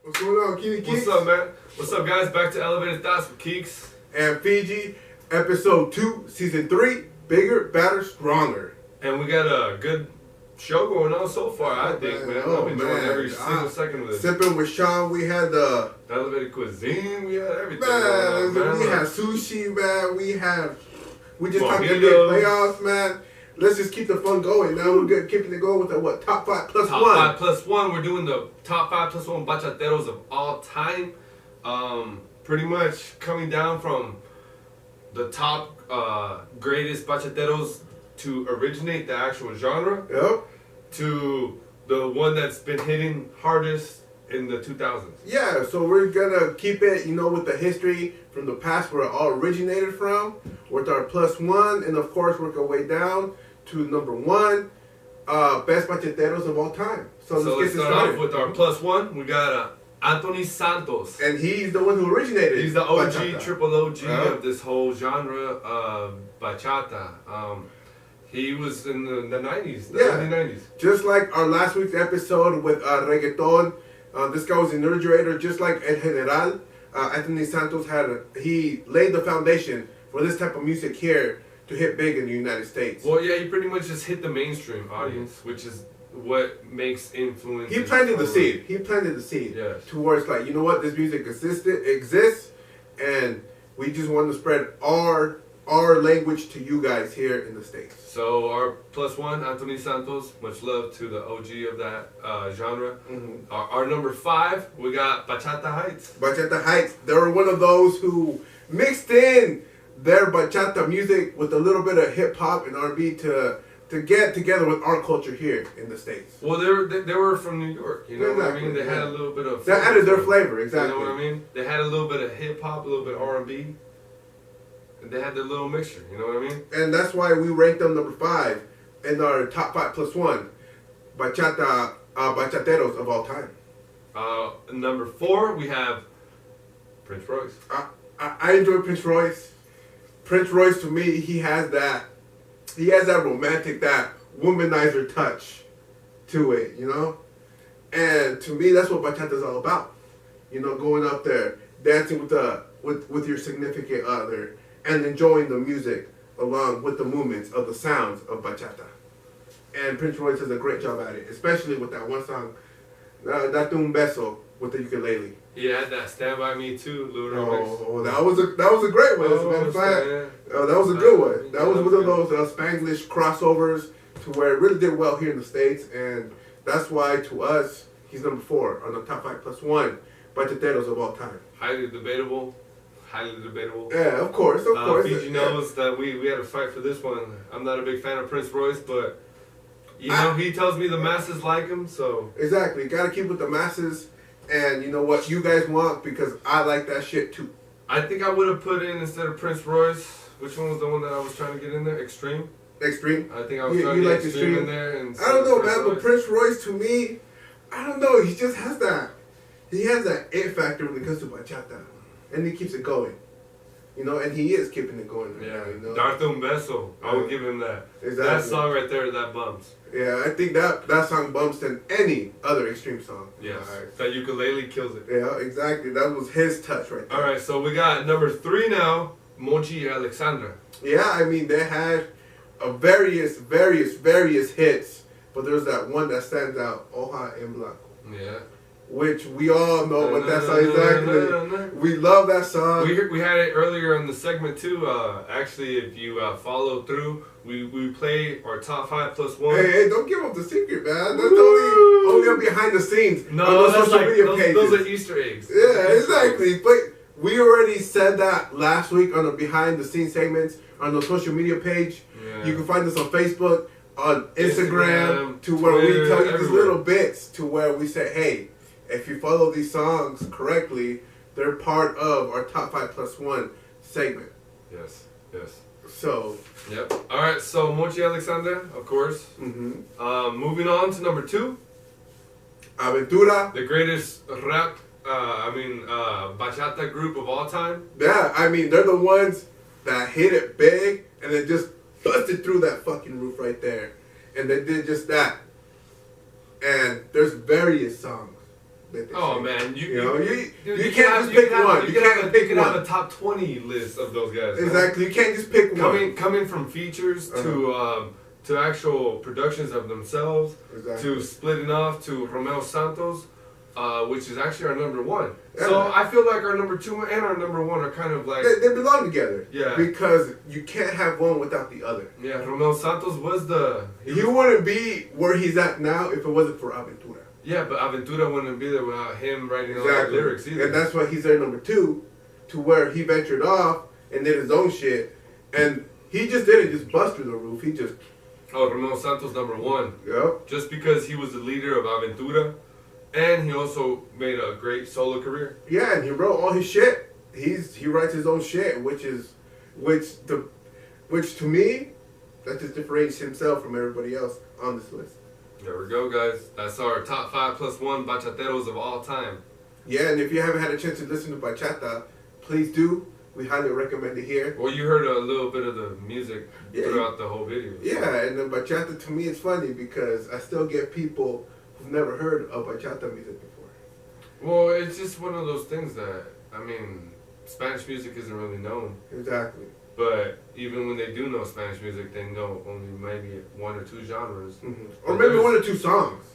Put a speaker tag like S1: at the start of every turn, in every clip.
S1: What's going on, Keeks?
S2: What's up, man? What's up, guys? Back to Elevated Thoughts with Keeks
S1: and Fiji, episode 2, season 3, bigger, better, stronger.
S2: And we got a good show going on so far, I think, man. I'm enjoying every single second of this.
S1: Sipping with Sean, we had the
S2: Elevated Cuisine, we had everything.
S1: Man,
S2: man.
S1: we had sushi, man. We just talked
S2: Mojitos.
S1: NBA playoffs, man. Let's just keep the fun going. Now we're good, keeping it going with the top 5 plus
S2: top
S1: 1.
S2: Top 5 plus 1. We're doing the top 5 plus 1 bachateros of all time. Pretty much coming down from the top greatest bachateros to originate the actual genre.
S1: Yep.
S2: To the one that's been hitting hardest in the 2000s.
S1: Yeah, so we're gonna keep it, with the history from the past where it all originated from, with our plus 1, and of course work our way down to number 1, best bachateros of all time. So let's
S2: start off with our plus 1. We got Anthony Santos.
S1: And he's the one who originated.
S2: He's the OG,
S1: bachata.
S2: triple OG of this whole genre of bachata. He was in the 90s, the early 90s.
S1: Just like our last week's episode with reggaeton, this guy was an originator, just like El General. Anthony Santos he laid the foundation for this type of music here to hit big in the United States.
S2: Well, yeah, he pretty much just hit the mainstream audience, which is what makes influence.
S1: He planted the seed. He planted the seed.
S2: Yes.
S1: Towards like, you know what, this music exists, and we just want to spread our language to you guys here in the States.
S2: So our plus 1, Anthony Santos, much love to the OG of that genre.
S1: Mm-hmm.
S2: Our number 5, we got Bachata Heights.
S1: Bachata Heights, they were one of those who mixed in their bachata music with a little bit of hip hop and R&B to get together with our culture here in the States.
S2: Well, they were from New York, you know what I mean? They had a little bit of
S1: that added their flavor, exactly.
S2: You know what I mean? They had a little bit of hip hop, a little bit of R&B. And they had their little mixture, you know what I mean?
S1: And that's why we ranked them number 5 in our top 5 plus 1 bachateros of all time.
S2: Number 4, we have Prince Royce.
S1: I enjoy Prince Royce. Prince Royce, to me, he has that romantic, that womanizer touch to it, And to me, that's what bachata is all about. Going up there, dancing with your significant other, and enjoying the music along with the movements of the sounds of bachata. And Prince Royce does a great job at it, especially with that one song, Date un beso, with the ukulele.
S2: He had that Stand By Me Too, Lou remix.
S1: Oh, that was a great one, as a matter of fact. That was a good one. That was one of those Spanglish crossovers to where it really did well here in the States, and that's why, to us, he's number 4 on the top 5 plus 1 bachateros of all time.
S2: Highly debatable.
S1: Yeah, of course.
S2: Fiji knows that we had to fight for this one. I'm not a big fan of Prince Royce, but he tells me the masses like him, so
S1: exactly. You gotta keep with the masses, and you know what you guys want, because I like that shit too.
S2: I think I would have put in, instead of Prince Royce, which one was the one that I was trying to get in there? Extreme.
S1: I think
S2: I was trying to get Extreme in there. And
S1: I don't know, man, but Prince Royce, to me, I don't know. He just has that. He has that it factor when it comes to bachata. And he keeps it going, and he is keeping it going.
S2: Yeah,
S1: now,
S2: Darte un beso. I would give him that.
S1: Exactly.
S2: That song right there, that bumps.
S1: Yeah, I think that song bumps than any other Extreme song.
S2: Yes, that ukulele kills it.
S1: Yeah, exactly. That was his touch right there.
S2: All right, so we got number 3 now, Mochi Alexandra.
S1: Yeah, I mean, they had various hits, but there's that one that stands out, Hoja en Blanco.
S2: Yeah.
S1: Which we all know what that song exactly. We love that song.
S2: We had it earlier in the segment too. Actually, if you follow through, we play our top 5 plus 1.
S1: Hey, don't give up the secret, man. That's only behind the scenes.
S2: No, that's like those are Easter eggs.
S1: Yeah, exactly. But we already said that last week on the behind the scenes segments on the social media page. Yeah. You can find us on Facebook, on Instagram to where Twitter, we tell you these little bits to where we say, hey, if you follow these songs correctly, they're part of our top 5 plus 1 segment.
S2: Yes.
S1: So.
S2: Yep. All right. So Mochi Alexandra, of course.
S1: Mm-hmm.
S2: Moving on to number 2.
S1: Aventura.
S2: The greatest rap, bachata group of all time.
S1: Yeah, I mean, they're the ones that hit it big and then just busted through that fucking roof right there. And they did just that. And there's various songs that they
S2: Oh
S1: say.
S2: man,
S1: you can't just pick one. You can't pick
S2: You can
S1: one.
S2: have a top 20 list of those guys.
S1: Exactly, you can't just pick one.
S2: Coming from features to actual productions of themselves, to splitting off to Romeo Santos, which is actually our number one.
S1: Yeah.
S2: So I feel like our number two and our number one are kind of like
S1: they belong together.
S2: Yeah.
S1: Because you can't have one without the other.
S2: Yeah, Romeo Santos was
S1: he wouldn't be where he's at now if it wasn't for Aventura.
S2: Yeah, but Aventura wouldn't be there without him writing all the lyrics either.
S1: And that's why he's there number two, to where he ventured off and did his own shit. And he just didn't just bust through the roof. He just...
S2: Oh, Romeo Santos number one.
S1: Yep.
S2: Just because he was the leader of Aventura, and he also made a great solo career.
S1: Yeah, and he wrote all his shit. He writes his own shit, which to me, that just differentiates himself from everybody else on this list.
S2: There we go, guys. That's our top 5+1 bachateros of all time.
S1: Yeah, and if you haven't had a chance to listen to bachata, please do. We highly recommend it here.
S2: Well, you heard a little bit of the music throughout the whole video.
S1: Yeah, and the bachata to me is funny because I still get people who've never heard of bachata music before.
S2: Well, it's just one of those things that, I mean, Spanish music isn't really known.
S1: Exactly.
S2: But even when they do know Spanish music, they know only maybe one or two genres.
S1: Mm-hmm. Or maybe one or two songs.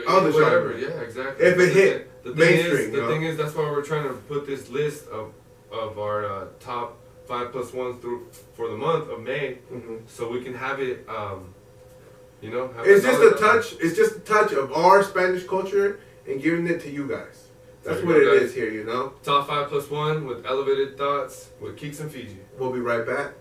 S2: Other genres. Yeah, exactly.
S1: If it hit mainstream.
S2: The thing is, that's why we're trying to put this list of our top 5+1s through for the month of May, so we can have it,
S1: it's just a touch. It's just a touch of our Spanish culture and giving it to you guys. That's what it is here,
S2: Top 5+1 with elevated thoughts with Keeks and Fiji.
S1: We'll be right back.